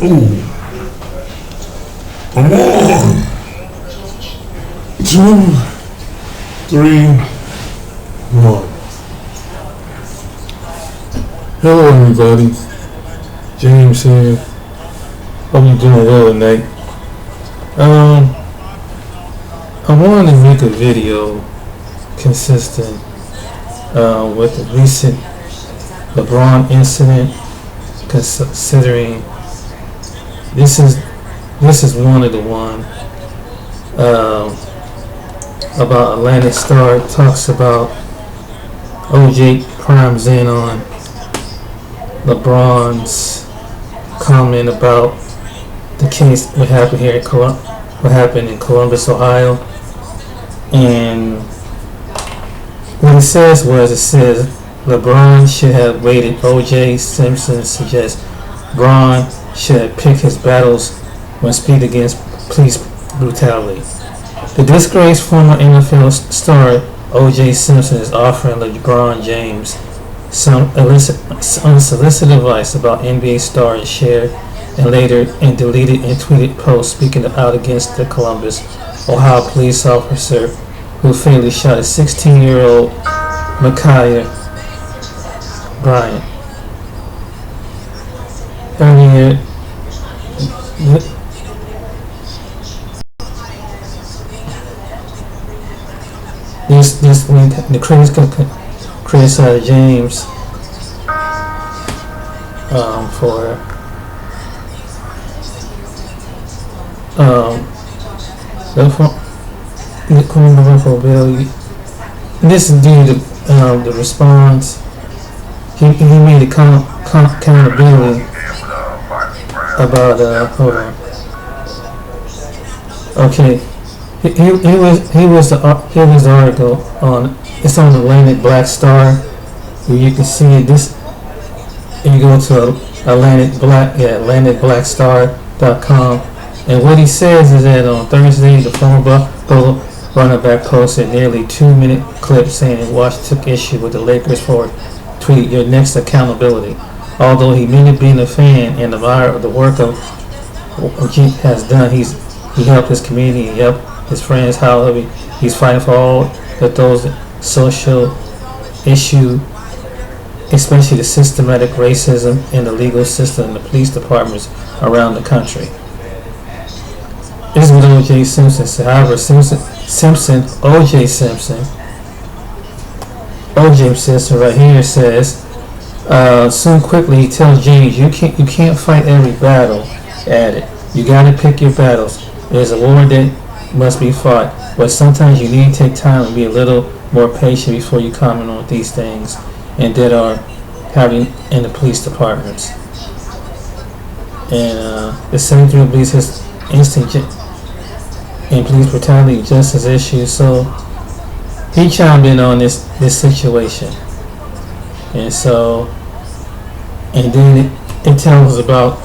Ooh, come on. 2, 3, 1. Hello, everybody. James here. Hope you're doing well tonight. I wanted to make a video consistent with the recent LeBron incident, considering this is one of the one about Atlantic Star. It talks about O.J primes in on LeBron's comment about the case what happened here in what happened in Columbus, Ohio, and what it says LeBron should have waited. O.J Simpson suggests Bron should have picked his battles when speaking against police brutality. The disgraced former NFL star O.J Simpson is offering LeBron James some unsolicited advice about NBA stars shared and deleted and tweeted posts speaking out against the Columbus, Ohio police officer who fatally shot a 16-year-old Micaiah Bryant. Earlier, this week, the critics criticized James for the criminal bill. This is due to the response. He made accountability about hold on. Okay, he was the article on, it's on Atlantic Black Star, where you can see it. This, you go to AtlanticBlackStar.com, and what he says is that on Thursday, the former Buffalo running back posted a nearly 2-minute clip saying Washington took issue with the Lakers for tweet your next accountability. Although he admitted being a fan and admirer of the work of what he has done, he helped his community, he helped his friends. However, he's fighting for all of those social issues, especially the systematic racism in the legal system and the police departments around the country. This is what O.J Simpson said. However, O.J Simpson right here says, soon quickly he tells James, you can't fight every battle at it. You gotta pick your battles. There's a war that must be fought, but sometimes you need to take time and be a little more patient before you comment on these things and that are happening in the police departments. And the same thing believes his instinct in police brutality justice issues. So he chimed in on this situation, and so, and then it tells about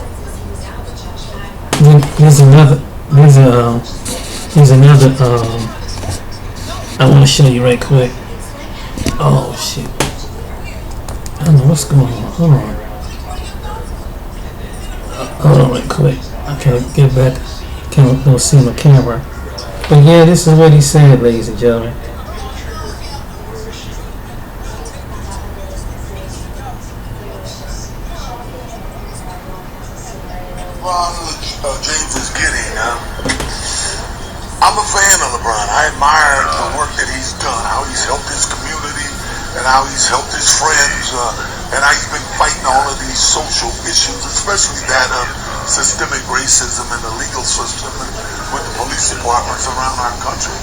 there's another I want to show you right quick. Oh shit, I don't know what's going on. Hold on right quick. I can't get back. Don't see my camera. But yeah, this is what he said, ladies and gentlemen. James is getting. I'm a fan of LeBron. I admire the work that he's done, how he's helped his community, and how he's helped his friends, and how he's been fighting all of these social issues, especially that of systemic racism in the legal system and with the police departments around our country.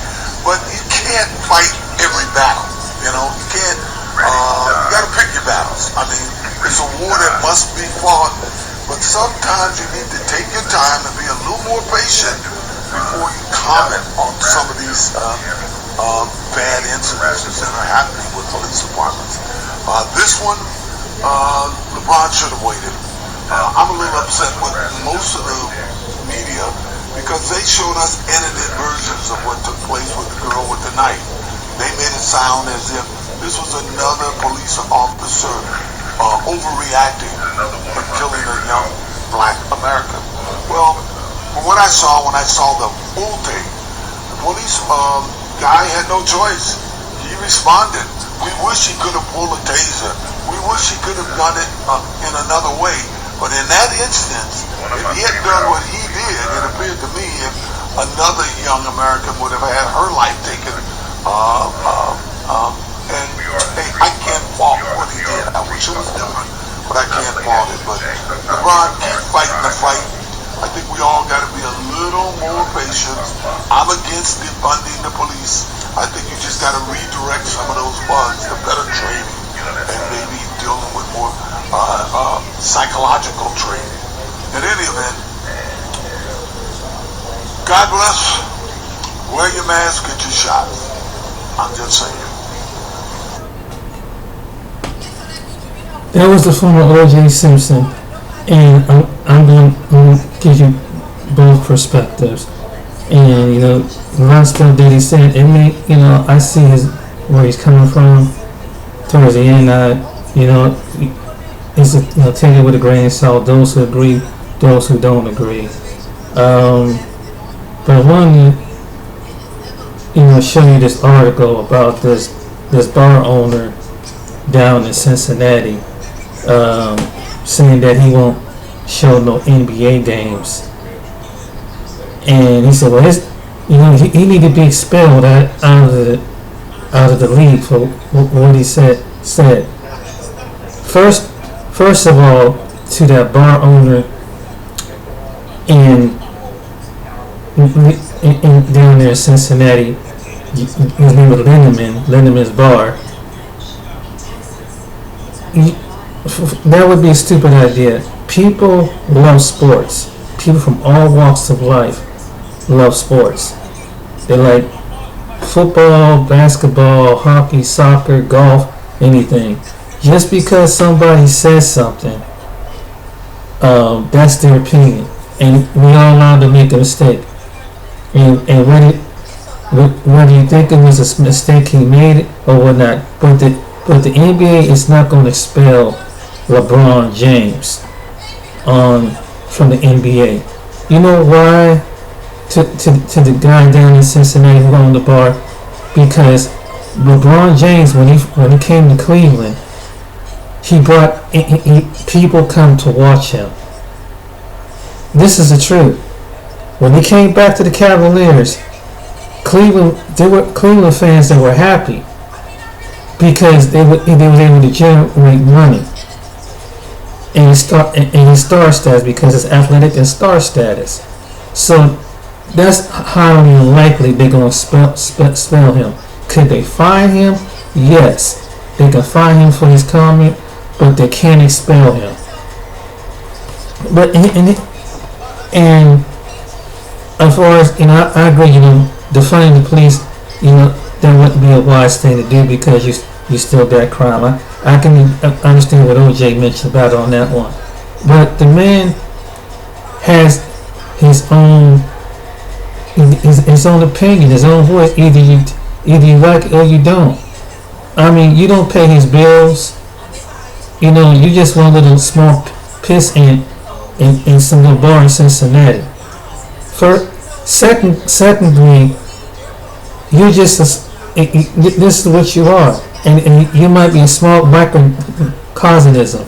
But you can't fight every battle. You can't. You got to pick your battles. I mean, it's a war that must be fought. But sometimes you need to take your time and be a little more patient before you comment on some of these bad incidents that are happening with police departments. This one, LeBron should have waited. I'm a little upset with most of the media because they showed us edited versions of what took place with the girl with the knife. They made it sound as if this was another police officer overreacting for killing a young black American. Well, from what I saw when I saw the full thing, the police guy had no choice. He responded. We wish he could have pulled a taser. We wish he could have done it in another way. But in that instance, if he had done what he did, it appeared to me if another young American would have had her life taken. And hey, I can't fault what he did. I wish it was different, but I can't fault it. But LeBron, keep fighting the fight. I think we all got to be a little more patient. I'm against defunding the police. I think you just got to redirect some of those funds to better training and maybe dealing with more psychological training. In any event, God bless. Wear your mask, get your shot. I'm just saying. That was the former O.J Simpson, and I'm going to give you both perspectives. And you know, a lot of stuff that he said, it may, you know, I see where he's coming from. Towards the end, you know, it's take it with a grain of salt. Those who agree, those who don't agree. But I wanted to, you know, show you this article about this bar owner down in Cincinnati, saying that he won't show no NBA games, and he said, well, he need to be expelled out of the league for what he said. First of all, to that bar owner in down there in Cincinnati, his name was Lindeman's Bar. That would be a stupid idea. People love sports. People from all walks of life love sports. They like football, basketball, hockey, soccer, golf, anything. Just because somebody says something, that's their opinion, and we all allowed to make a mistake. And whether you think it was a mistake he made or whatnot, but the NBA is not going to expel LeBron James from the NBA. You know why? To the guy down in Cincinnati who owned the bar, because LeBron James, when he came to Cleveland, he brought people come to watch him. This is the truth. When he came back to the Cavaliers, there were Cleveland fans that were happy because they were able to generate money. And his star status, because it's athletic and star status. So that's highly unlikely they're going to expel him. Could they fine him? Yes. They can fine him for his comment, but they can't expel him. But and as far as, you know, I agree, you know, defunding the police, you know, that wouldn't be a wise thing to do because you still got crime. I can understand what O.J. mentioned about it on that one. But the man has his own opinion, his own voice. Either you like it or you don't. I mean, you don't pay his bills. You know, you just want a little small piss in some little bar in Cincinnati. Secondly, you just this is what you are, and you might be a small microcosmism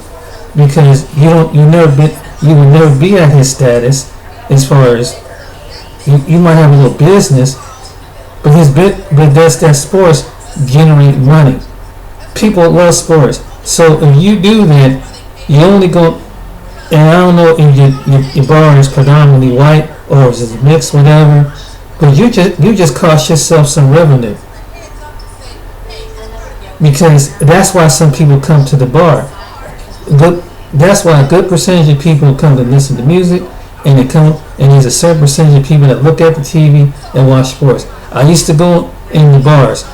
because you will never be at his status as far as you might have a little business, but does that sports generate money? People love sports, so if you do that, you only go. And I don't know if your bar is predominantly white or is it mixed, whatever. But you just cost yourself some revenue, because that's why some people come to the bar. That's why a good percentage of people come to listen to music, and there's a certain percentage of people that look at the TV and watch sports. I used to go in the bars,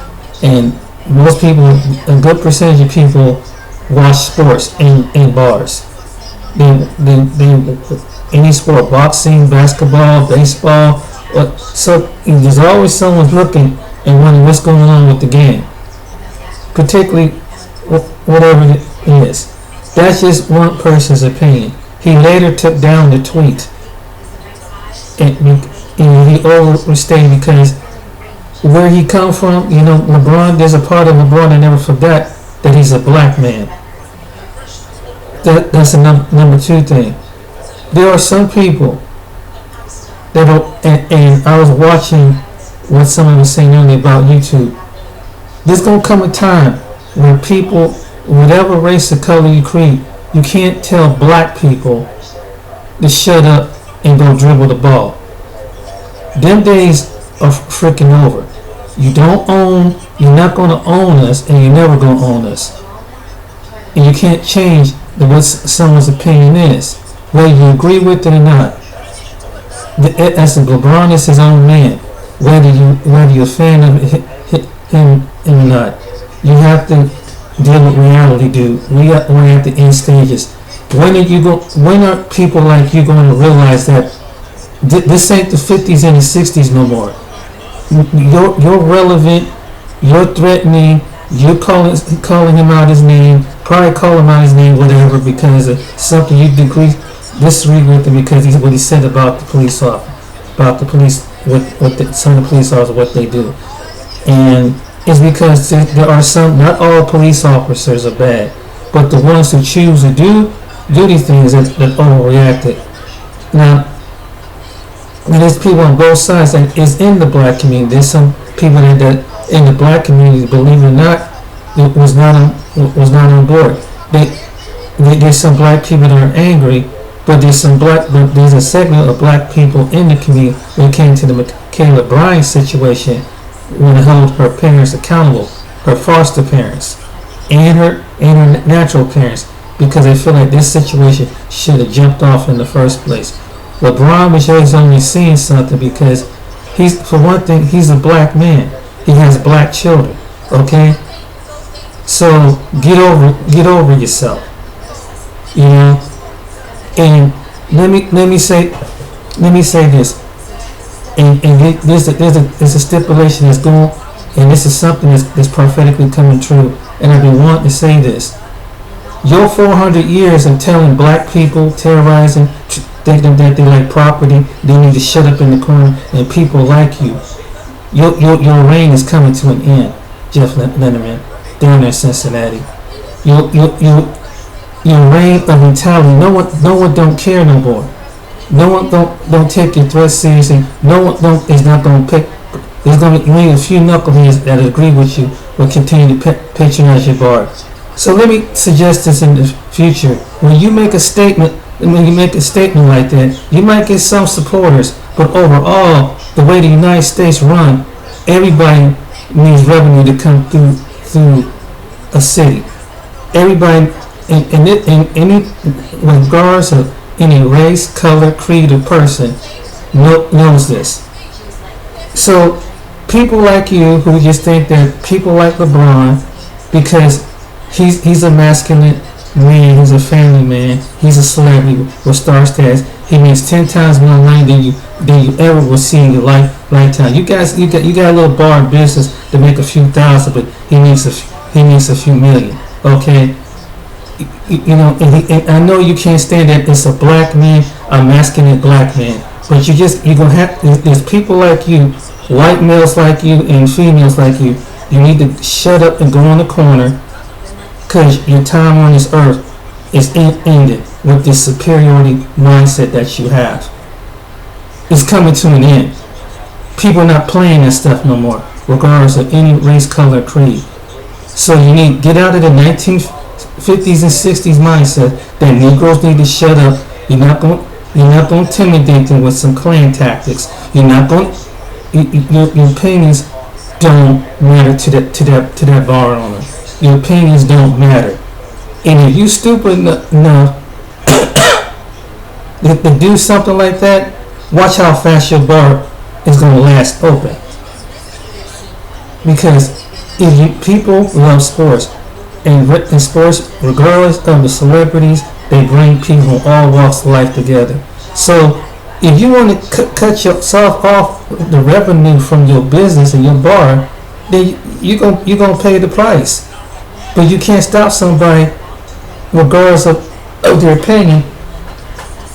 and a good percentage of people watch sports in bars. Any sport, boxing, basketball, baseball. So there's always someone looking and wondering what's going on with the game, particularly whatever it is. That's just one person's opinion. He later took down the tweet, and he overstated because where he come from, LeBron. There's a part of LeBron I never forgot that he's a black man. That's a number two thing. There are some people that are, and I was watching what someone was saying earlier about YouTube. There's gonna come a time where people, whatever race or color you create, you can't tell black people to shut up and go dribble the ball. Them days are freaking over. You're not gonna own us, and you're never gonna own us. And you can't change what someone's opinion is, whether you agree with it or not. As LeBron is his own man, whether you're a fan of him or not. You have to deal with reality, dude. We have to end stages. When are people like you going to realize that this ain't the 50s and the 60s no more? You're relevant. You're threatening. You're calling him out his name. Probably call him out his name, whatever, because of something you disagree with him because what he said about the police officer, about the police, some of the police officers, what they do, and it's because there are some. Not all police officers are bad, but the ones who choose to do these things that overreacted. Now, there's people on both sides, and it's in the black community. There's some people that in the black community, believe it or not, was not on board. There's some black people that are angry, but there's a segment of black people in the community when it came to the Michaela Bryant situation, want to hold her parents accountable, her foster parents, and her natural parents, because they feel like this situation should have jumped off in the first place. LeBron was always only seeing something because for one thing, he's a black man. He has black children. Okay, so get over yourself. And let me say this. And there's a stipulation that's going, and this is something that's prophetically coming true. And I've been wanting to say this. Your 400 years of telling black people, terrorizing, thinking that they like property, they need to shut up in the corner, and people like you. Your reign is coming to an end, Jeff Lennerman, down there in Cincinnati. Your reign of mentality. No one don't care no more. No one don't take your threats seriously. No one is not going to pick. There's going to be a few knuckleheads that agree with you will continue to patronize your bar. So let me suggest this in the future. When you make a statement like that, you might get some supporters, but overall, the way the United States run, everybody needs revenue to come through a city. Everybody, regardless of any race, color, creed, or person, knows this. So people like you who just think that people like LeBron, because he's a masculine man, he's a family man, he's a celebrity with star status, he makes 10 times more money than you ever will see in your lifetime. You got a little bar in business to make a few thousand, but he makes a few million. Okay, and I know you can't stand that it's a black man, a masculine black man, but you're gonna have. There's people like you, white males like you, and females like you. You need to shut up and go in the corner, because your time on this earth is ended with this superiority mindset that you have. It's coming to an end. People are not playing that stuff no more, regardless of any race, color, creed. So you need to get out of the 1950s and 60s mindset that Negroes need to shut up. You're not going to intimidate them with some Klan tactics. You're not going. Your opinions don't matter to that bar owner. Your opinions don't matter. And if you stupid enough to do something like that, watch how fast your bar is going to last open. Because people love sports, and in sports, regardless of the celebrities, they bring people from all walks of life together. So if you want to cut yourself off the revenue from your business and your bar, then you're gonna pay the price. But you can't stop somebody, regardless of their opinion,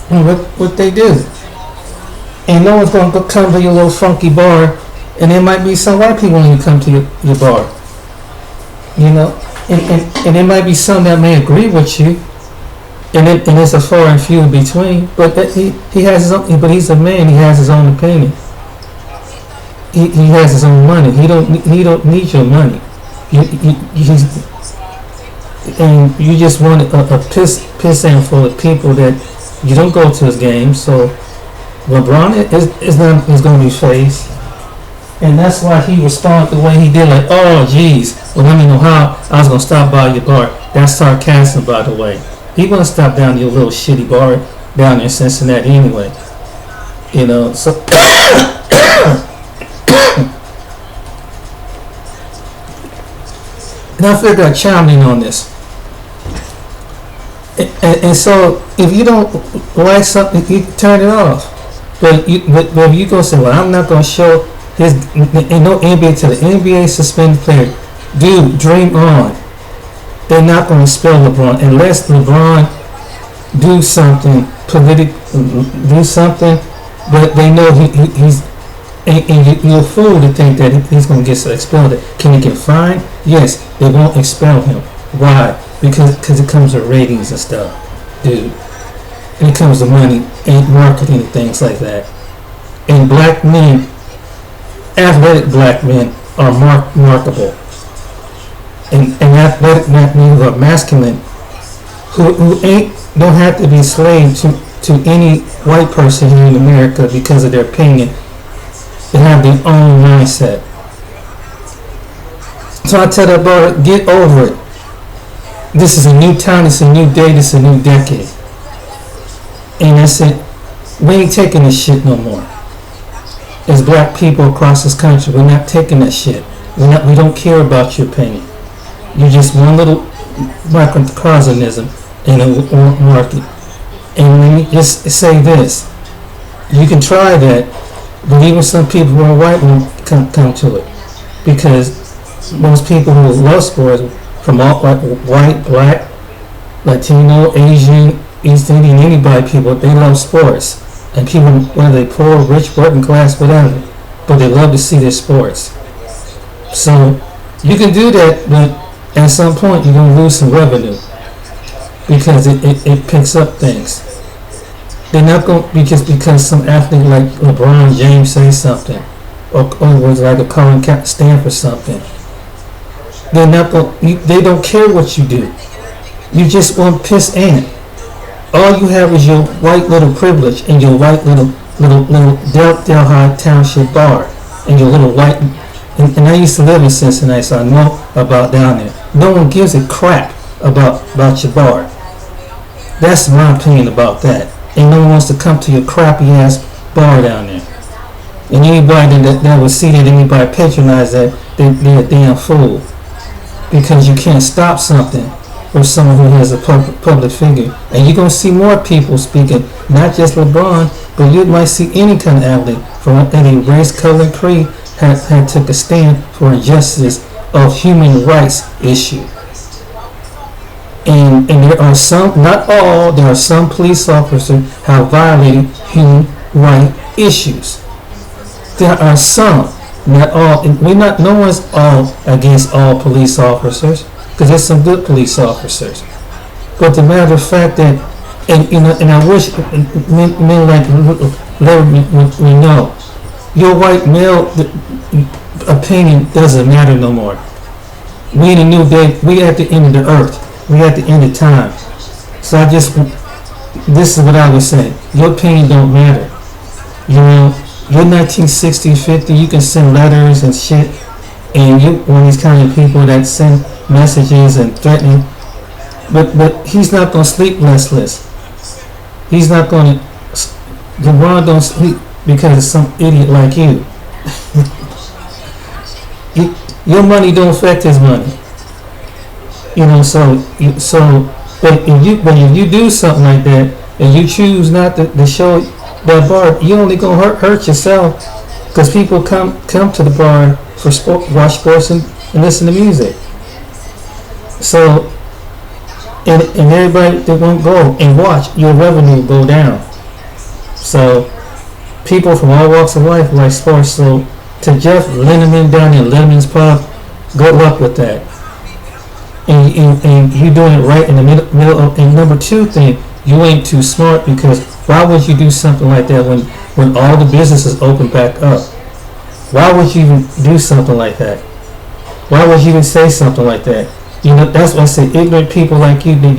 And what they do. And no one's going to come to your little funky bar. And there might be some white people when you come to your bar. You know? And there might be some that may agree with you. And it's a far and few in between. But he has his own, but he's a man, he has his own opinion. He has his own money. He don't need your money. And you just want a piss handful of people that you don't go to his games. So LeBron is going to be faced, and that's why he responded the way he did. Like, oh geez, well let me know how I was going to stop by your bar. That's sarcasm, by the way. He going to stop down your little shitty bar down in Cincinnati anyway. You know, so. And I figured I'd chime in on this. And so, if you don't like something, you turn it off. But if you go say, well, I'm not going to show his, and no NBA to the NBA suspended player. Dude, dream on. They're not going to expel LeBron unless LeBron do something do something, but they know he's. And you're a fool to think that he's going to get expelled. Can he get fined? Yes, they won't expel him. Why? Because it comes with ratings and stuff, dude. And it comes with money and marketing and things like that. And black men, athletic black men, are marketable. And athletic black men who are masculine, who don't have to be slaves to any white person here in America because of their opinion. They have their own mindset. So I tell that brother, get over it. This is a new time, it's a new day, this is a new decade. And I said, we ain't taking this shit no more. As black people across this country, we're not taking that shit. We don't care about your opinion. You're just one little microcosmism in a market. And let me just say this. You can try that, but even some people who are white won't come to it, because most people who love sports, from all white, black, Latino, Asian, East Indian, anybody, people, they love sports. And people, whether they poor, rich, working class, whatever, but they love to see their sports. So you can do that, but at some point you're going to lose some revenue because it picks up things. They're not going because some athlete like LeBron James says something, or was like a Colin stand for something. They're not going. They don't care what you do. You just want piss ant. All you have is your white little privilege and your white little Delhi Township bar and your little white. And I used to live in Cincinnati, so I know about down there. No one gives a crap about your bar. That's my opinion about that. And no one wants to come to your crappy ass bar down there. And anybody that would see that anybody patronize that, they're a damn fool. Because you can't stop something from someone who has a public figure. And you're going to see more people speaking, not just LeBron, but you might see any kind of athlete from any race, color, and creed had took a stand for injustice of human rights issue. And there are some, not all, there are some police officers have violated human rights issues. There are some, not all. And no one's all against all police officers, because there's some good police officers. But the matter of fact that, and I wish men like Lebron we know, your white male opinion doesn't matter no more. We in a new day, we at the end of the earth. We at the end of time. So this is what I would say. Your opinion don't matter. You know, you're 1960, 50, you can send letters and shit, and you're one of these kind of people that send messages and threatening, but he's not going to sleep restless. He's not going to, LeBron don't sleep because of some idiot like you. Your money don't affect his money. You know, but if you do something like that and you choose not to show that bar, you only gonna hurt yourself, because people come to the bar for watch sports and listen to music. So and everybody that won't go and watch, your revenue will go down. So people from all walks of life like sports. So to Jeff Lindemann down in Lindeman's Pub, good luck with that. And you doing it right in the middle of. And number two thing, you ain't too smart, because why would you do something like that when all the businesses open back up? Why would you even do something like that? Why would you even say something like that? You know, that's why I say ignorant people like you, you don't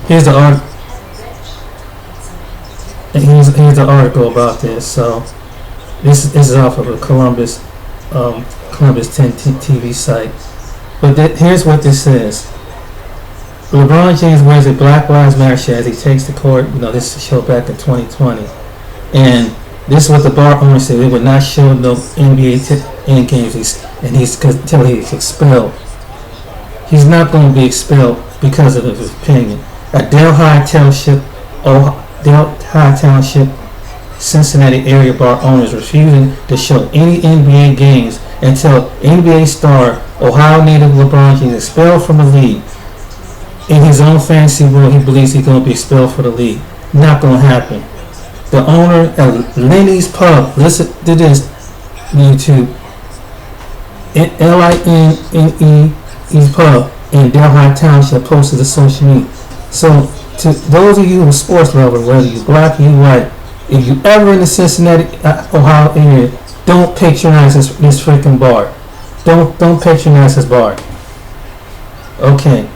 here's the art. Here's the article about this. So this is off of a Columbus 10 TV site. But here's what this says. LeBron James wears a Black Lives Matter shirt as he takes to court. You know, this show back in 2020. And this is what the bar owner said. They would not show no NBA end games. Until he's expelled. He's not going to be expelled because of his opinion. A Delhi Township, Cincinnati area bar owners refusing to show any NBA games until NBA star Ohio native LeBron James is expelled from the league. In his own fantasy world, he believes he's going to be expelled for the league. Not going to happen. The owner of Lenny's Pub, listen to this, YouTube, L-I-N-N-E-E's Pub in Delhi Township, posted to social media. So, to those of you who are sports lovers, whether you black or you white, if you ever in the Cincinnati, Ohio area, don't patronize this freaking bar. Don't patronize this bar. Okay.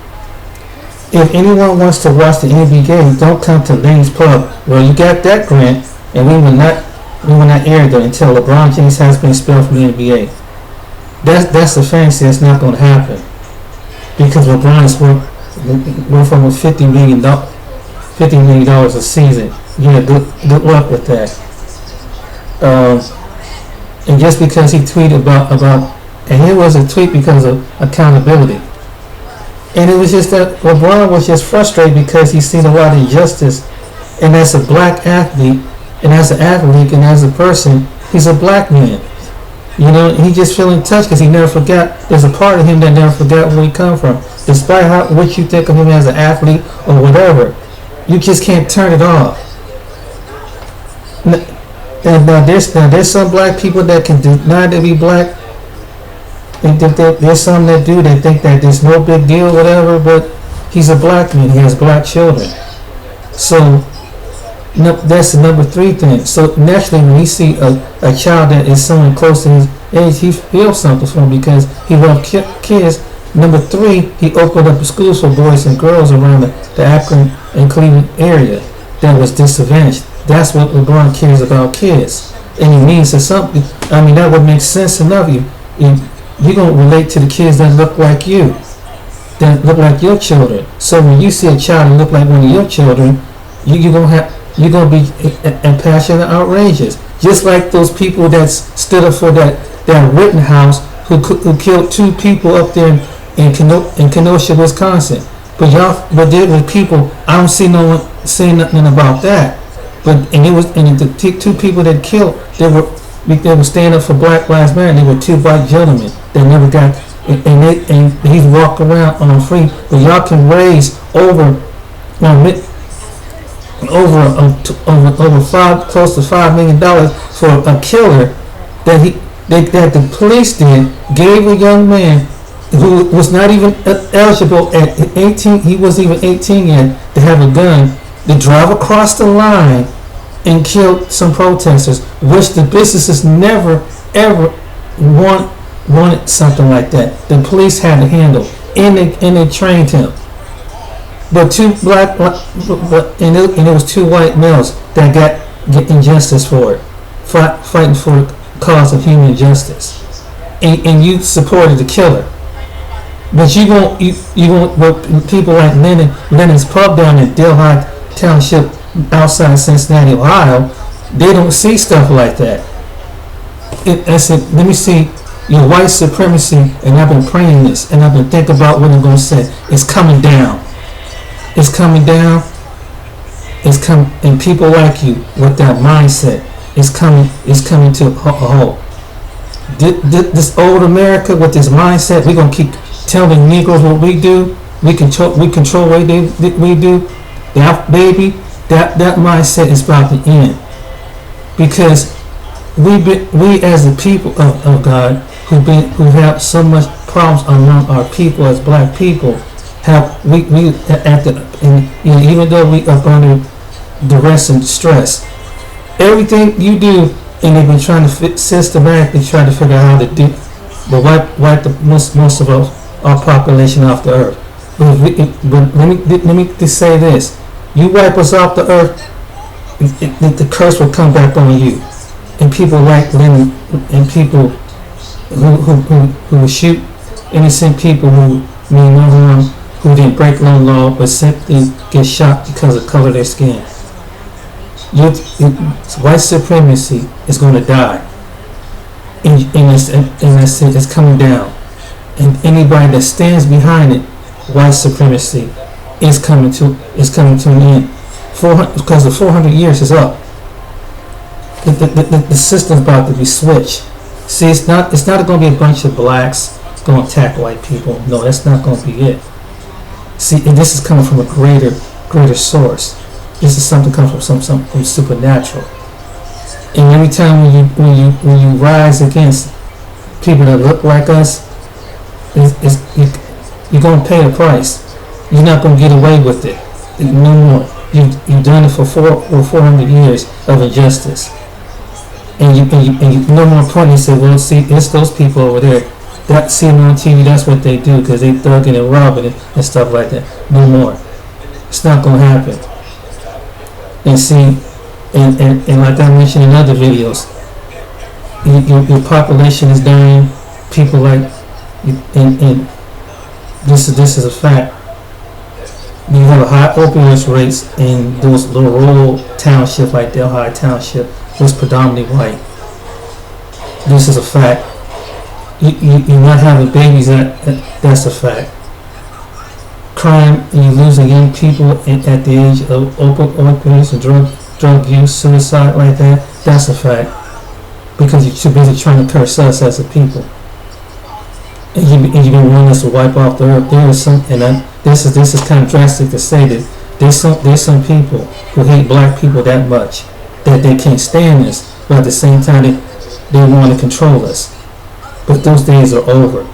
If anyone wants to watch the NBA game, don't come to Lenny's Pub. Well, you got that grant, and we will not air them until LeBron James has been expelled from the NBA. That's a fantasy that's not going to happen, because LeBron is worth almost $50 million a season. Yeah, good luck with that. And just because he tweeted about, and it was a tweet because of accountability. And it was just that LeBron was just frustrated because he's seen a lot of injustice. And as a black athlete, and as an athlete, and as a person, he's a black man. You know, he just feeling touched because he never forgot. There's a part of him that never forgot where he come from. Despite what you think of him as an athlete or whatever, you just can't turn it off. Now there's some black people that can deny to be black. There's some that do. They think that there's no big deal, whatever. But he's a black man. He has black children. So that's the number three thing. So naturally, when he see a child that is someone close to his age, he feels something for him because he loves kids. Number three, he opened up a school for boys and girls around the Akron and Cleveland area that was disadvantaged. That's what LeBron cares about, kids. And he means something. I mean, that would make sense enough. You're going to relate to the kids that look like you, that look like your children. So when you see a child that look like one of your children, you're going to be impassioned and outrageous. Just like those people that stood up for that Rittenhouse who killed two people up there in Kenosha, Wisconsin. But there were people, I don't see no one saying nothing about that. The two people that killed, they were standing up for Black Lives Matter. They were two white gentlemen that never got, and he's walking around on free. But y'all can raise over close to $5 million for a killer that the police gave a young man who was not even eligible at 18. He wasn't even 18 yet to have a gun to drive across the line and kill some protesters, which the businesses never ever wanted something like that. The police had to handle, and they trained him. But and it was two white males that got injustice for it, fighting for the cause of human justice, and you supported the killer. But you won't people like Lennon's Pub down in Delhi Township outside Cincinnati, Ohio, they don't see stuff like that. I said, let me see your white supremacy, and I've been praying this, and I've been thinking about what I'm going to say. It's coming down. It's coming down. It's coming, and people like you with that mindset, it's coming to a halt. This old America with this mindset, we're going to keep telling Negroes what we do. we control what we do. That baby, that mindset is about to end, because we as the people of God who have so much problems among our people as black people have we at the and, even though we are under duress and stress, everything you do, and they've been trying to systematically trying to figure out how to do, but wipe the most of our population off the earth. But let me just say this: you wipe us off the earth, the curse will come back on you, and people like Lenny, and people who will shoot innocent people who mean no harm, who didn't break no law, but simply get shot because of the color of their skin. White supremacy is going to die, and it's coming down. And anybody that stands behind it, white supremacy is coming to an end. Because the 400 years is up. The system's about to be switched. See, it's not going to be a bunch of blacks going to attack white people. No, that's not going to be it. See, and this is coming from a greater source. This is something coming from something supernatural. And every time when you rise against people that look like us, you're going to pay a price. You're not going to get away with it no more. You've done it for 400 years of injustice, and you no more point. You say, well, see, it's those people over there that see them on TV. That's what they do because they thugging and robbing it and stuff like that. No more. It's not going to happen. And see, and like I mentioned in other videos, your population is dying. People like, and this is a fact. You have a high opioid rates in those little rural townships like Delhi Township, was predominantly white. This is a fact. You're not having babies. That's a fact. Crime, and you're losing young people at the age of opioids and drug use, suicide like that. That's a fact. Because you're too busy trying to curse us as a people. And you've been wanting us to wipe off the earth. There is some, and this is kind of drastic to say that there's some people who hate black people that much that they can't stand us, but at the same time they want to control us. But those days are over.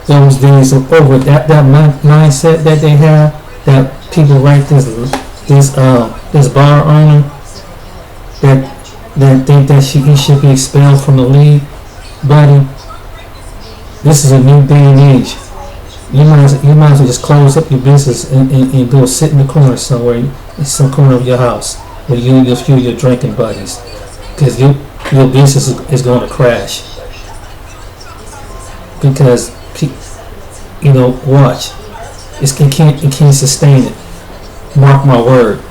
Those days are over. That mindset that they have, that people like this bar owner that think that he should be expelled from the league, buddy. This is a new day and age. You might as well just close up your business and go sit in the corner somewhere, in some corner of your house, where you and your drinking buddies, because your business is going to crash. Because watch, it can't sustain it. Mark my word.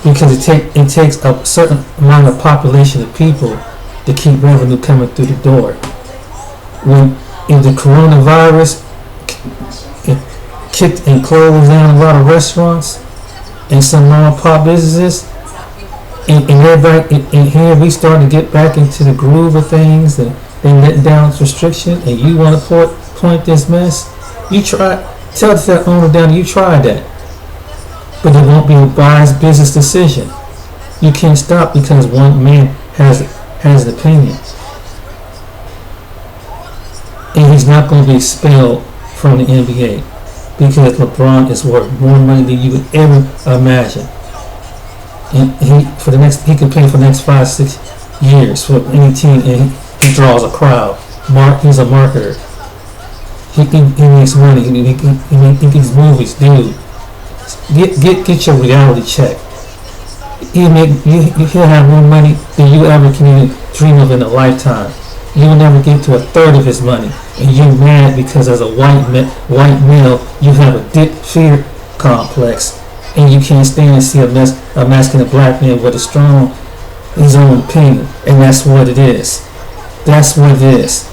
Because it takes a certain amount of population of people to keep revenue coming through the door. When the coronavirus kicked and closed down a lot of restaurants and some mom and pop businesses, and everybody, and here we starting to get back into the groove of things, and they letting down restriction, and you want to point this mess. You tell that owner down, you tried that, but it won't be a wise business decision. You can't stop because one man has an opinion. And he's not going to be expelled from the NBA because LeBron is worth more money than you would ever imagine. And he can play for the next 5-6 years for any team, and he draws a crowd. He's a marketer. He makes money. He makes movies, dude. Get your reality check. He'll have more money than you ever can dream of in a lifetime. You will never get to a third of his money, and you're mad because as a white male, you have a dick fear complex, and you can't stand to see a masculine black man with his own opinion, and that's what it is. That's what it is.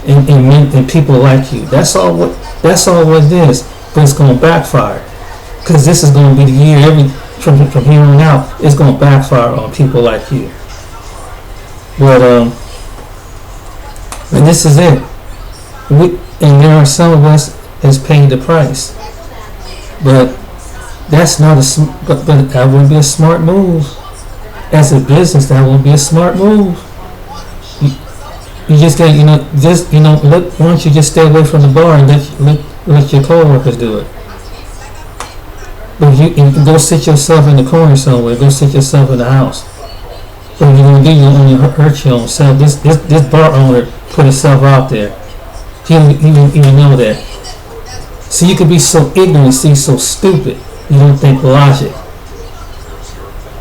And people like you. That's all what it is. But it's going to backfire, because this is going to be the year. From here on out, it's going to backfire on people like you. But and this is it. And there are some of us has paid the price. But that's not but that wouldn't be a smart move. As a business, that wouldn't be a smart move. You just got, why don't you just stay away from the bar and let your coworkers do it? But you go sit yourself in the corner somewhere. Go sit yourself in the house. What you're gonna do, you only hurt your own self. This bar owner put himself out there. He didn't even know that. So you could be so ignorant, so stupid. You don't think logic.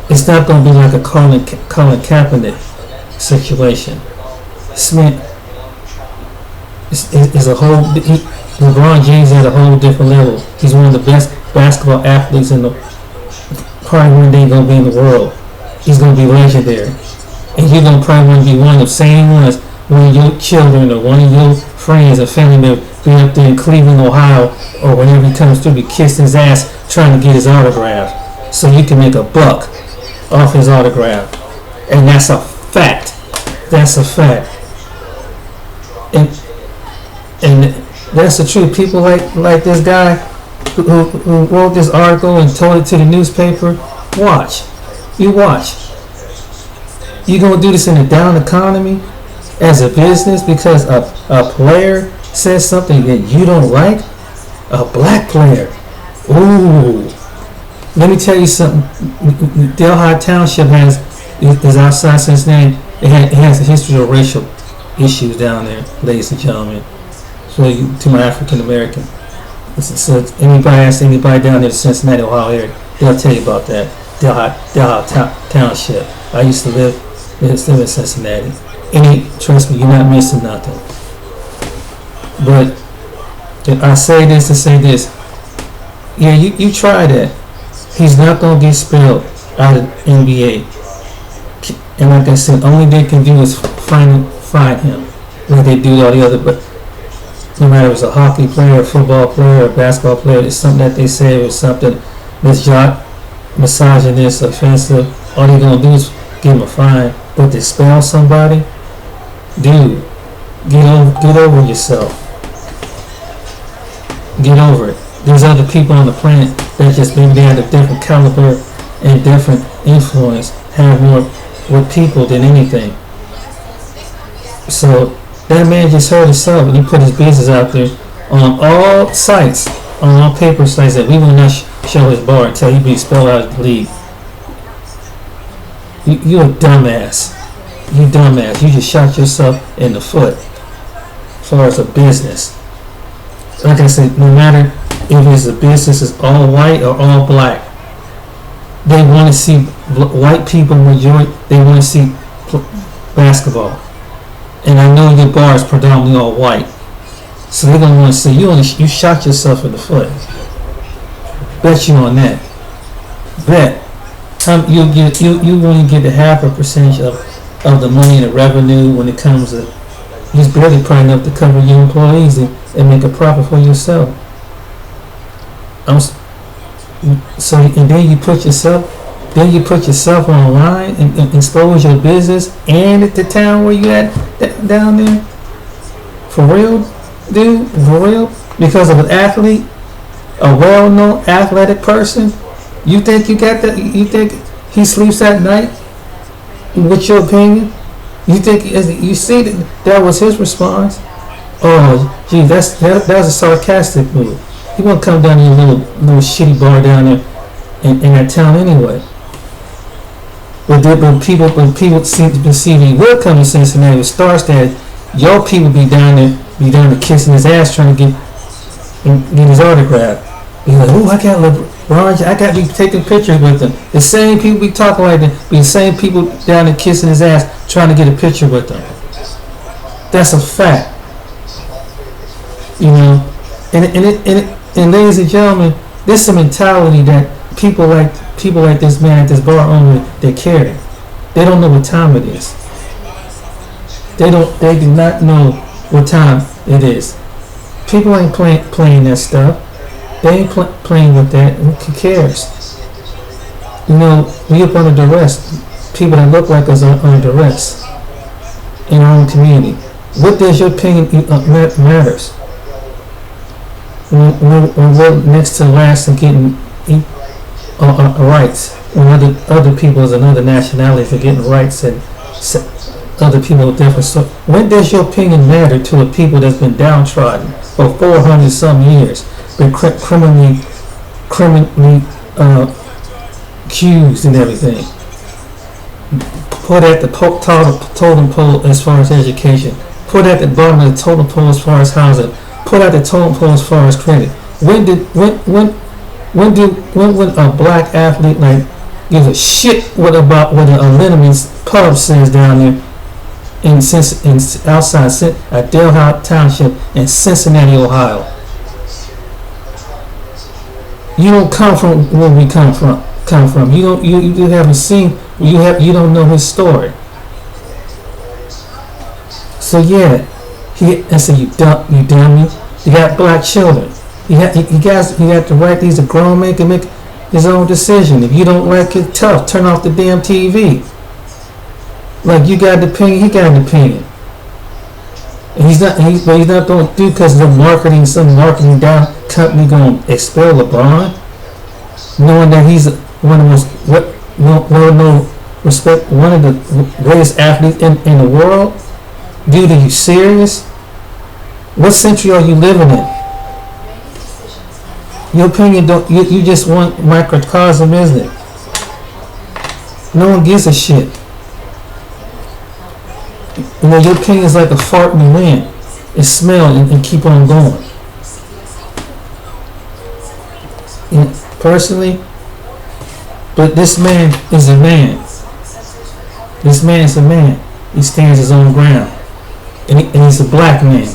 It's not gonna be like a Colin Kaepernick situation. Smith is a whole. LeBron James is at a whole different level. He's one of the best basketball athletes in the probably one day gonna be in the world. He's gonna be legendary, and you're gonna probably want to be one of the same ones. One of your children or one of your friends or family members be up there in Cleveland, Ohio, or whenever he comes through, be kissing his ass trying to get his autograph, so you can make a buck off his autograph, and that's a fact. That's a fact. And that's the truth. People like this guy who wrote this article and told it to the newspaper. Watch. You watch. You gonna do this in a down economy as a business because a player says something that you don't like? A black player. Ooh. Let me tell you something. Delhi Township is outside Cincinnati. It has a history of racial issues down there, ladies and gentlemen. So to my African American, so anybody ask anybody down there in Cincinnati, Ohio area, they'll tell you about that. Delhi Township. I used to live in Cincinnati. Trust me, you're not missing nothing. But I say this to say this. Yeah, you try that. He's not gonna get expelled out of NBA. And like I said, only they can do is find him, like they do all the other. But no matter if it's a hockey player, a football player, a basketball player, it's something that they say was something misogynist, offensive. All they're gonna do is give him a fine. But to expel somebody, dude, get over yourself. Get over it. There's other people on the planet that just maybe they have a different caliber and different influence, have more with people than anything. So that man just hurt himself, and he put his business out there on all sites, on all paper sites, that we will not show his bar until he be expelled out of the league. You a dumbass. You dumbass. You just shot yourself in the foot as far as a business. Like I said, no matter if it's a business is all white or all black, they want to see white people majority. They want to see basketball, and I know your bar is predominantly all white, so they're gonna want to see you shot yourself in the foot. Bet you on that. Bet you only get a half a percentage of the money and the revenue when it comes to. He's barely probably enough to cover your employees and make a profit for yourself. So and then you put yourself online and expose your business and at the town where you at down there. For real, dude, for real, because of an athlete, a well-known athletic person. You think you got that? You think he sleeps at night? What's your opinion? You think you see that was his response? Oh, gee, that was a sarcastic move. He won't come down to your little shitty bar down there in that town anyway. When people see he will come to Cincinnati with stars that your people be down there kissing his ass trying to get his autograph. Be like, oh, I got LeBron, I got to be taking pictures with him. The same people be talking like that, be the same people down there kissing his ass trying to get a picture with him. That's a fact. And ladies and gentlemen, this is a mentality that people like this man at this bar owner, they carry. They don't know what time it is. They do not know what time it is. People ain't playing that stuff. They ain't playing with that. Who cares? We up under duress. People that look like us are under duress in our own community. What does your opinion matters? when we're next to last and getting rights, when other peoples and other nationalities are getting rights and other people with different stuff. When does your opinion matter to a people that's been downtrodden for 400 some years, been criminally accused and everything? Put at the totem pole as far as education. Put at the bottom of the totem pole as far as housing. Put at the totem pole as far as credit. When would a black athlete like give a shit what a Lindeman's pub says down there in outside Delhi Township in Cincinnati, Ohio? You don't come from where we come from. You haven't seen. You don't know his story. So yeah, I said you dummy. You got black children. You got the right. These are grown men can make his own decision. If you don't like it, tough. Turn off the damn TV. Like you got an opinion, he got an opinion. And he's not going to do because some marketing down company going to expel LeBron, knowing that he's one of the greatest athletes in the world. Dude, are you serious? What century are you living in? Your opinion you just want microcosm, isn't it? No one gives a shit. Your opinion is like a fart in the wind. It smells and keep on going. And personally, but this man is a man. This man is a man. He stands his own ground. And he's a black man.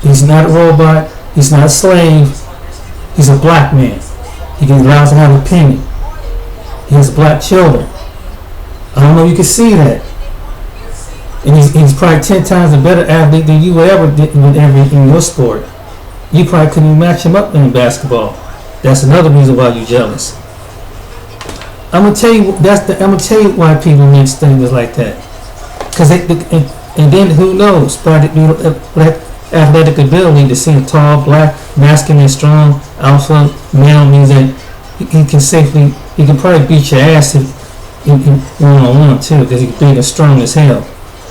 He's not a robot. He's not a slave. He's a black man. He can allow to have an opinion. He has black children. I don't know if you can see that. And he's probably 10 times a better athlete than you ever did in your sport. You probably couldn't even match him up in basketball. That's another reason why you're jealous. I'm gonna tell you why people make statements like that. Cause and then who knows? By the athletic ability to see a tall, black, masculine, strong, alpha male means that he can probably beat your ass if one-on-one too, because he's big and strong as hell.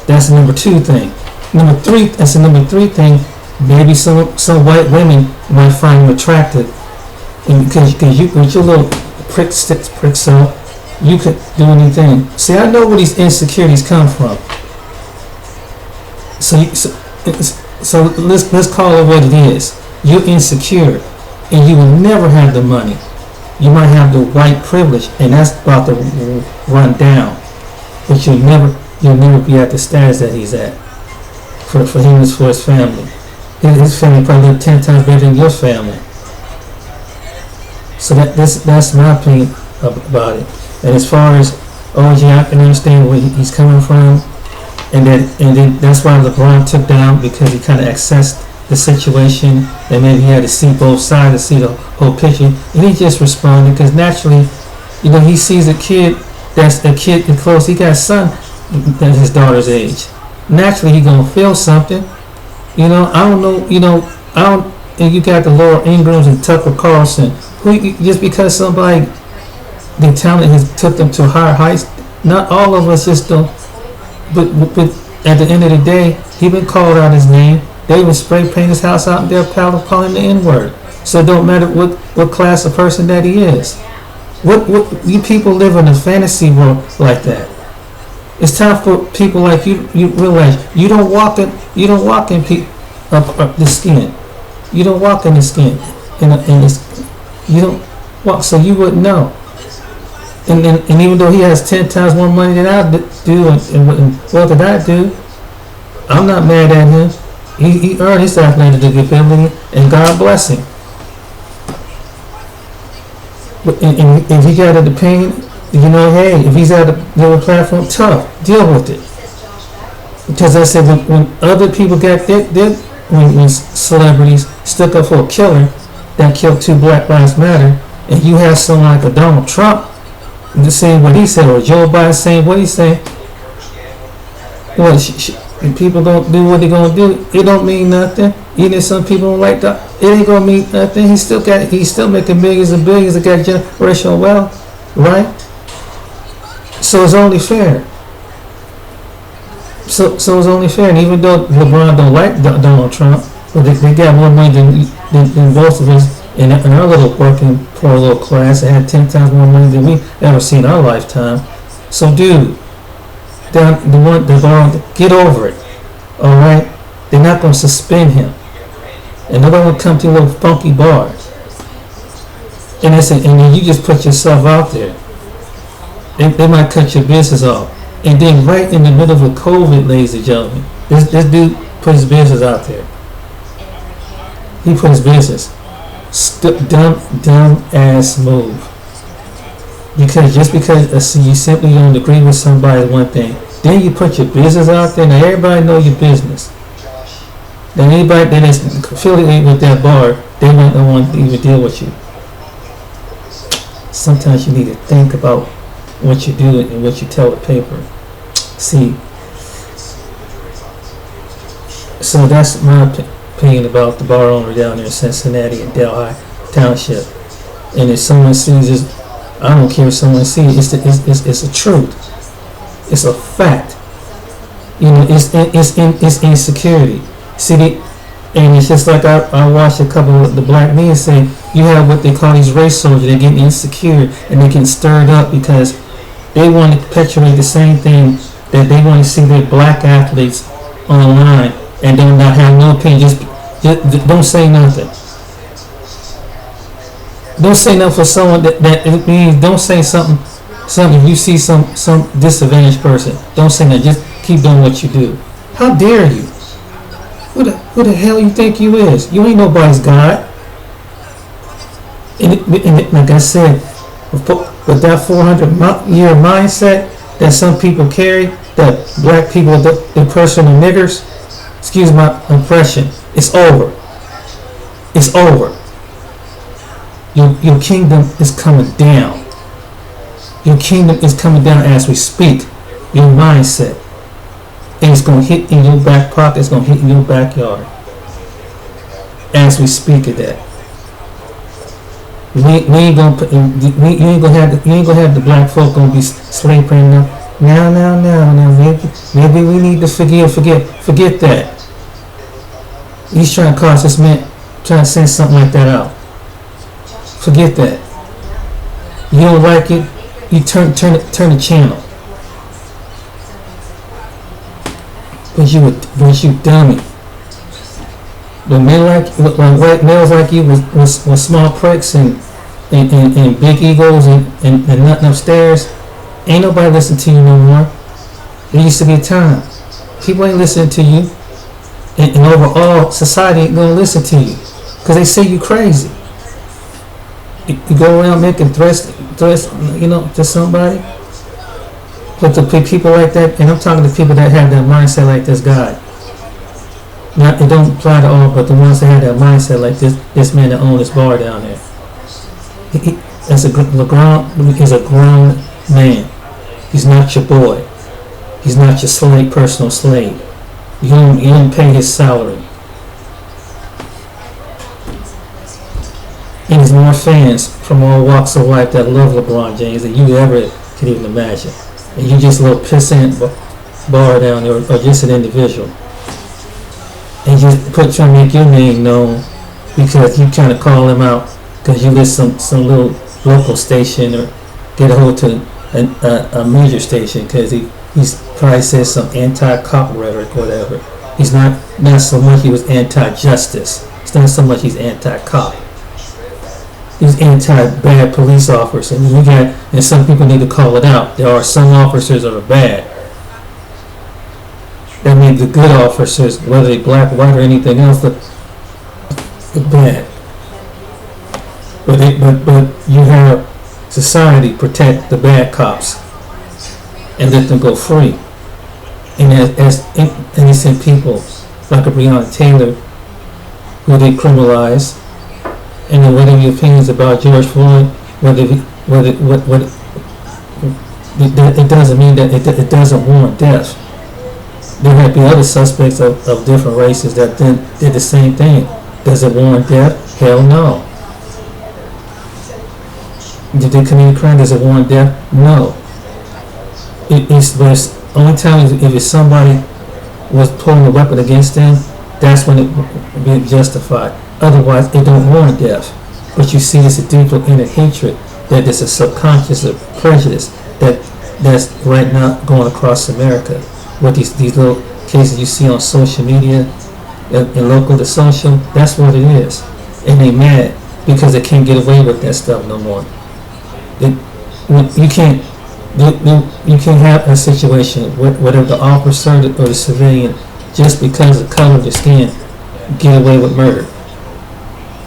That's the number two thing. That's the number three thing. Maybe some white women might find him attractive, and because you with your little prick so you could do anything. See, I know where these insecurities come from. So let's call it what it is. You're insecure, and you will never have the money. You might have the white privilege, and that's about to run down. But you'll never be at the status that he's at. For him and for his family. His family probably live 10 times better than your family. So that's my opinion about it. And as far as O.J, I can understand where he's coming from, and then that's why LeBron took down, because he kind of accessed the situation, and maybe he had to see both sides to see the whole picture, and he just responded because naturally, he sees a kid in close. He got a son that's his daughter's age. Naturally, he gonna feel something. I don't know. And you got the Laura Ingrams and Tucker Carlson. Just because somebody, the talent has took them to higher heights. Not all of us just don't. But at the end of the day, he been called out his name. They even spray paint his house out in their palace, calling him the N-word. So it don't matter what class of person that he is. What you people live in a fantasy world like that. It's time for people like you realize you don't walk in the skin. You don't walk in the skin. You don't walk, so you wouldn't know. And even though he has 10 times more money than I do, and what did I do? I'm not mad at him. He earned his athletic ability, and God bless him. But and if he got an opinion, hey, if he's at a platform, tough, deal with it. Because I said when other people got when celebrities stuck up for a killer that killed 2 Black Lives Matter, and you have someone like a Donald Trump saying what he said, or Joe Biden saying what he said, well, and people don't do what they're gonna do, it don't mean nothing. Even if some people don't like that, it ain't gonna mean nothing. He's still making millions and billions and got generational wealth, right? So it's only fair. So it's only fair. And even though LeBron don't like Donald Trump, but they got more money than both of us in our little working poor little class. They had 10 times more money than we ever seen in our lifetime. So dude, get over it. All right, they're not gonna suspend him, and nobody will come to your little funky bar. And then you just put yourself out there. They might cut your business off. And then right in the middle of a COVID, ladies and gentlemen, this dude put his business out there. He put his business. Dumb ass move. Because just because you simply don't agree with somebody one thing, then you put your business out there. Now everybody know your business. Then anybody that is affiliated with that bar, they might not want to even deal with you. Sometimes you need to think about what you do and what you tell the paper. See, so that's my opinion about the bar owner down there in Cincinnati and Delhi Township. And if someone sees this, I don't care if someone sees it. It's a truth. It's a fact. You know, it's insecurity. See, and it's just like I watched a couple of the black men say, you have what they call these race soldiers. They're getting insecure and they get stirred up because they want to perpetuate the same thing that they want to see their black athletes online, and then not have no opinion. Just don't say nothing. Don't say nothing for someone that it means. Don't say something. If you see some disadvantaged person, don't say that. Just keep doing what you do. How dare you? Who the hell you think you is? You ain't nobody's God. And like I said, with that 400-year mindset that some people carry, that black people, the personal niggers, excuse my impression, it's over. It's over. Your kingdom is coming down. Your kingdom is coming down as we speak. Your mindset. And it's going to hit in your back pocket. It's going to hit in your backyard. As we speak of that. You ain't gonna have the black folk gonna be slave praying now. Maybe we need to forget that. He's trying to cause this man, trying to send something like that out. Forget that. You don't like it, you turn the channel. But you dummy. The men like white males like you was small pricks and big egos and nothing upstairs. Ain't nobody listening to you no more. There used to be a time. People ain't listening to you. And overall, society ain't gonna listen to you. Because they say you crazy. You go around making threats, to somebody. But the people like that, and I'm talking to people that have that mindset like this guy. Not, it don't apply to all, but the ones that have that mindset like this man that owns this bar down there. Lebron is a grown man. He's not your boy. He's not your personal slave. You don't pay his salary. And there's more fans from all walks of life that love LeBron James than you ever could even imagine. And you just a little pissant bar down there, or just an individual. And you trying to make your name known because you trying to call him out because you listen some little local station or get a hold to a major station because he's probably says some anti-cop rhetoric or whatever. He's not so much he was anti-justice. It's not so much he's anti-cop. He's anti-bad police officer. And some people need to call it out. There are some officers that are bad. That means the good officers, whether they black, white, or anything else, they're bad. But you have society protect the bad cops and let them go free. And as innocent people like Breonna Taylor, who they criminalized, and then whatever your opinions about George Floyd, it doesn't mean that it doesn't warrant death. There might be other suspects of different races that did the same thing. Does it warrant death? Hell no. Did they commit a crime? Does it warrant death? No. It's only time if it's somebody was pulling a weapon against them, that's when it would be justified. Otherwise, it don't warrant death. But you see, it's a deeper inner hatred, that there's a subconscious of prejudice that's right now going across America. What these little cases you see on social media and local to social, that's what it is. And they mad because they can't get away with that stuff no more. You can't have a situation whether the officer or the civilian, just because of the color of their skin, get away with murder.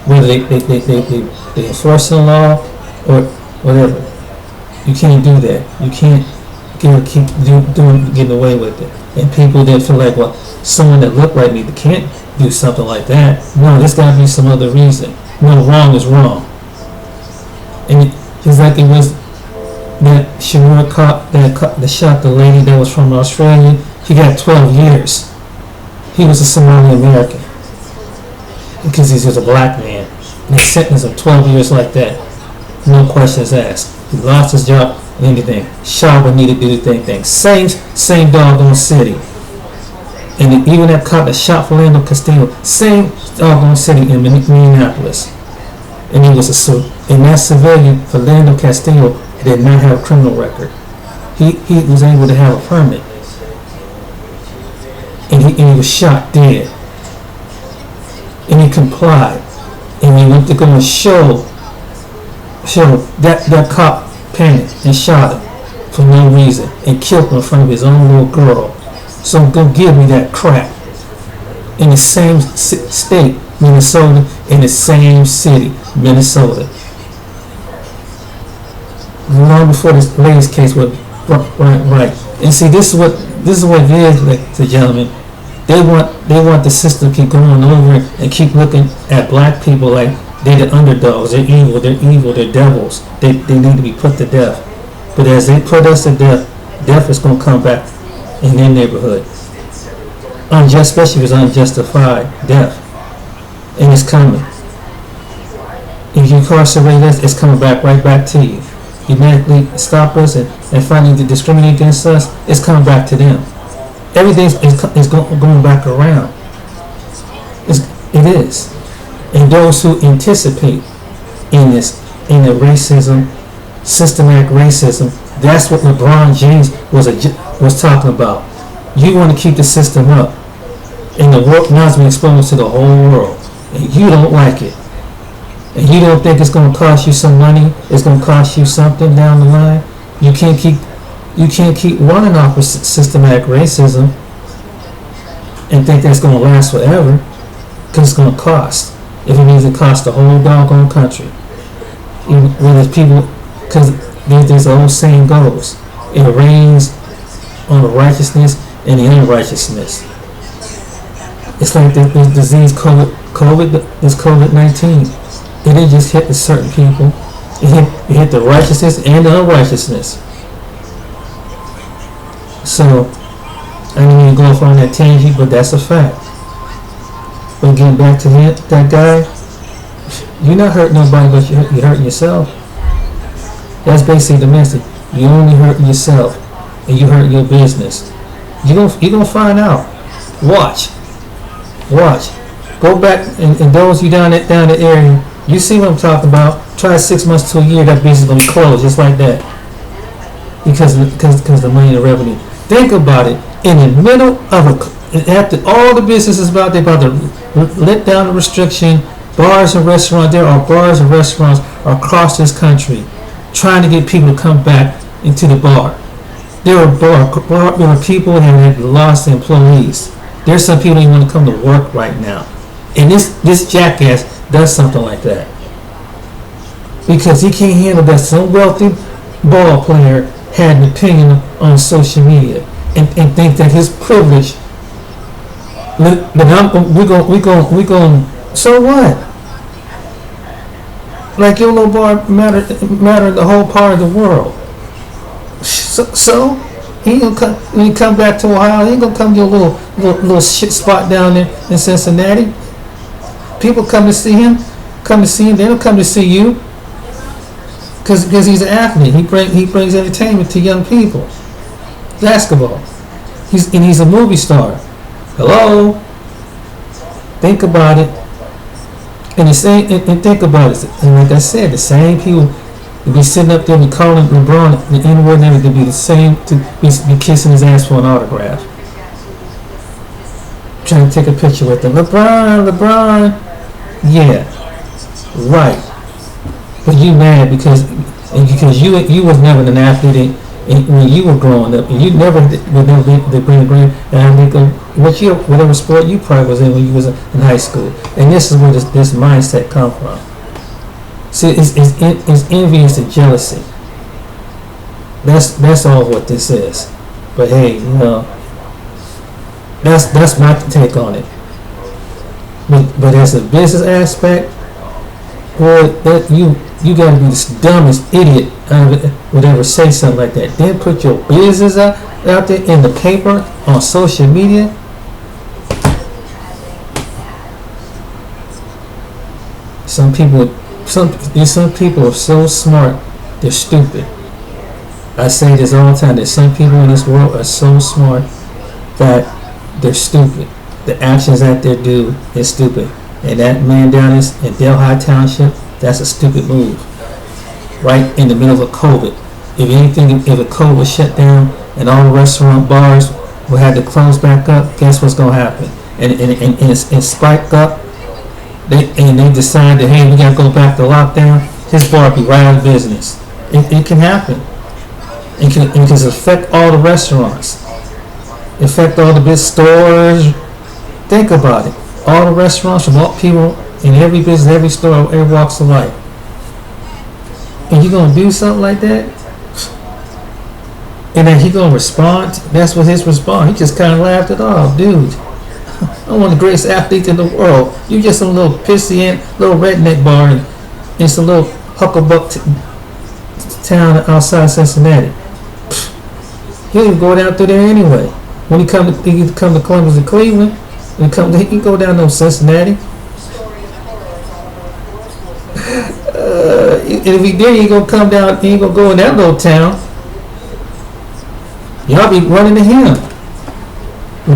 Whether they enforce the law or whatever. You can't do that. You can't keep getting away with it. And people that feel like, well, someone that look like me can't do something like that. No, there's got to be some other reason. No, wrong is wrong. And it's like it was that Shamir cop that shot the lady that was from Australia. He got 12 years. He was a Somali American because he's just a black man. And they sentenced him 12 years like that. No questions asked. He lost his job and anything. Shot when needed to do the thing. Same doggone city. And even that cop that shot Philando Castillo, same doggone city in Minneapolis. And he was and that civilian, Philando Castillo, did not have a criminal record. He was able to have a permit. And he was shot dead. And he complied. And he went to go and show that cop panicked and shot him for no reason and killed him in front of his own little girl. So go give me that crap. In the same state, Minnesota, in the same city, Minnesota. Long before this latest case was right. And see, this is what it is, ladies and gentlemen. They want the system to keep going over and keep looking at black people like they're the underdogs, they're evil, they're devils. They need to be put to death. But as they put us to death, death is going to come back in their neighborhood. Especially if it's unjustified death. And it's coming. If you incarcerate us, it's coming right back to you. You medically stop us and finally to discriminate against us, it's coming back to them. Everything is going back around. It is. And those who anticipate in the racism, systematic racism, that's what Lebron James was talking about. You want to keep the system up, and the world now has been exposed to the whole world, and you don't like it, and you don't think it's going to cost you some money, it's going to cost you something down the line. You can't keep running off with systematic racism and think that's going to last forever, because it's going to cost. If it means it costs the whole doggone country. When there's people, because there's the old saying goes, it rains on the righteousness and the unrighteousness. It's like this disease, this COVID-19. It didn't just hit the certain people. It hit the righteousness and the unrighteousness. So, I didn't even go off on that tangent, but that's a fact. But getting back to that guy, you're not hurting nobody, but you're hurting yourself. That's basically the message. You only hurting yourself, and you hurting your business. You're gonna find out. Watch. Go back and those you down the area, you see what I'm talking about. Try 6 months to a year, that business is gonna be closed just like that. Because the money and the revenue. Think about it. In the middle of after all the business is about, they're about to let down the restriction. Bars and restaurants, there are bars and restaurants across this country trying to get people to come back into the bar. There are people that have lost employees. There's some people that want to come to work right now. And this jackass does something like that. Because he can't handle that some wealthy ball player had an opinion on social media and think that his privilege, we're going, so what? Like your little bar matter the whole part of the world. So he ain't gonna come when he come back to Ohio. He ain't gonna come to your little shit spot down there in Cincinnati. People come to see him. They don't come to see you. Because he's an athlete. He brings entertainment to young people. Basketball. He's a movie star. Hello. Think about it. And think about it. And like I said, the same people to be sitting up there and calling LeBron the N-word and everything, to be the same to be kissing his ass for an autograph. Trying to take a picture with him. LeBron. Yeah. Right. But you mad because you was never an athlete when you were growing up, and you never would bring a green. And I think whatever sport you probably was in when you was in high school. And this is where this mindset come from. See, it's envious and jealousy. That's all what this is. But hey, that's my take on it. But as a business aspect, boy, that you gotta be the dumbest idiot would ever say something like that. Then put your business out there in the paper, on social media. Some people are so smart, they're stupid. I say this all the time. That some people in this world are so smart that they're stupid. The actions that they do is stupid. And that man down in Delhi Township, that's a stupid move. Right in the middle of COVID. If a COVID was shut down and all the restaurant bars will have to close back up, guess what's gonna happen? And it's spiked up. They decide that, hey, we gotta go back to lockdown. His bar be right out of business. It can happen. It can affect all the restaurants. Affect all the big stores. Think about it. All the restaurants from all people in every business, every store, every walks of life. And you gonna do something like that? And then he gonna respond? That's what his response. He just kind of laughed it off, dude. I'm one of the greatest athletes in the world. You just some little pissy little redneck bar in some little hucklebuck town outside Cincinnati. He'll go down through there anyway. When he come to Columbus and Cleveland, he can go down to Cincinnati. If he did, he gonna come down. He gonna go in that little town. Y'all be running to him.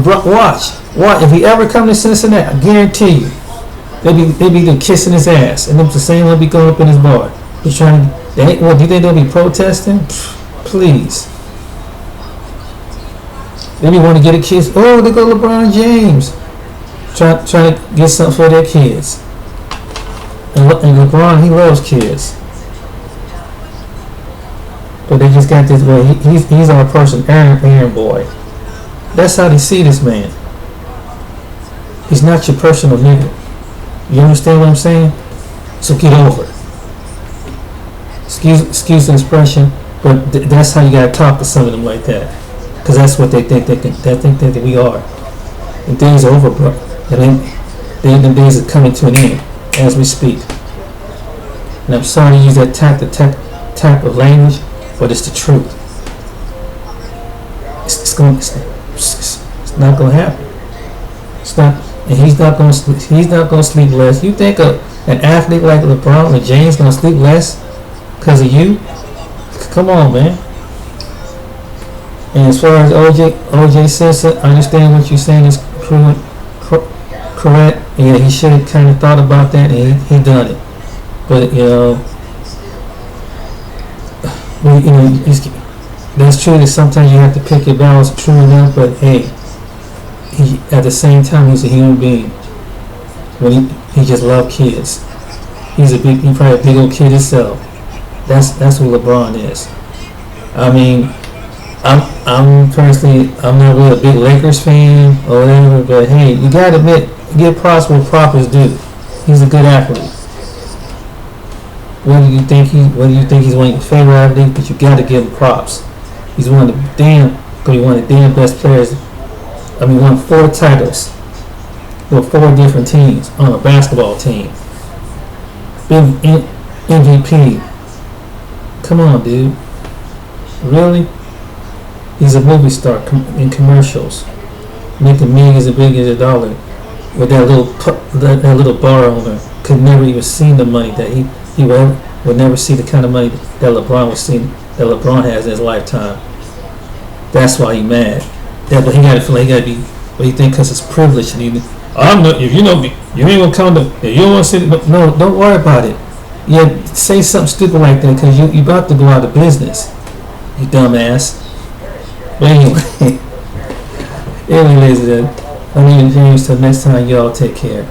Watch. If he ever come to Cincinnati, I guarantee you, they be kissing his ass, and them the same one be going up in his bar. He's trying to. Do you think they'll be protesting? Please. They be want to get a kiss. Oh, they go LeBron James. Trying to get something for their kids. And LeBron, he loves kids. But they just got this way. He's our person, Aaron boy. That's how they see this man. He's not your personal nigga. You understand what I'm saying? So get over it. Excuse the expression, but that's how you gotta talk to some of them like that. Because that's what they think that we are. And things are over, bro. And then days are coming to an end as we speak. And I'm sorry to use that type of language, but it's the truth. It's not going to happen. It's not, and he's not going to sleep less. You think an athlete like LeBron James going to sleep less because of you? Come on, man. And as far as O.J Simpson, I understand what you're saying is correct. Yeah, he should have kind of thought about that, and he done it. But that's true that sometimes you have to pick your battles, true enough. But hey, at the same time, he's a human being. When he just loves kids. He's probably a big old kid himself. That's who LeBron is. I mean, I'm personally, I'm not really a big Lakers fan or whatever, but hey, you gotta admit, give props where props is due. He's a good athlete. Whether you think he's one of your favorite athletes, but you gotta give him props. He's one of the damn best players. I mean, won 4 titles with 4 different teams on a basketball team. Been MVP. Come on, dude. Really? He's a movie star in commercials, making millions and billions of dollars. With that little bar owner could never even see the money that he would never see the kind of money that LeBron was seeing, that LeBron has in his lifetime. That's why he mad. That but he got to feel like he got to be. What he think because it's privilege and I'm not. If you know me, you ain't gonna come to. If you don't want to see it, no, don't worry about it. Yeah, say something stupid like that because you about to go out of business. You dumbass. But anyway, ladies and gentlemen, I'm James. Till next time, y'all take care.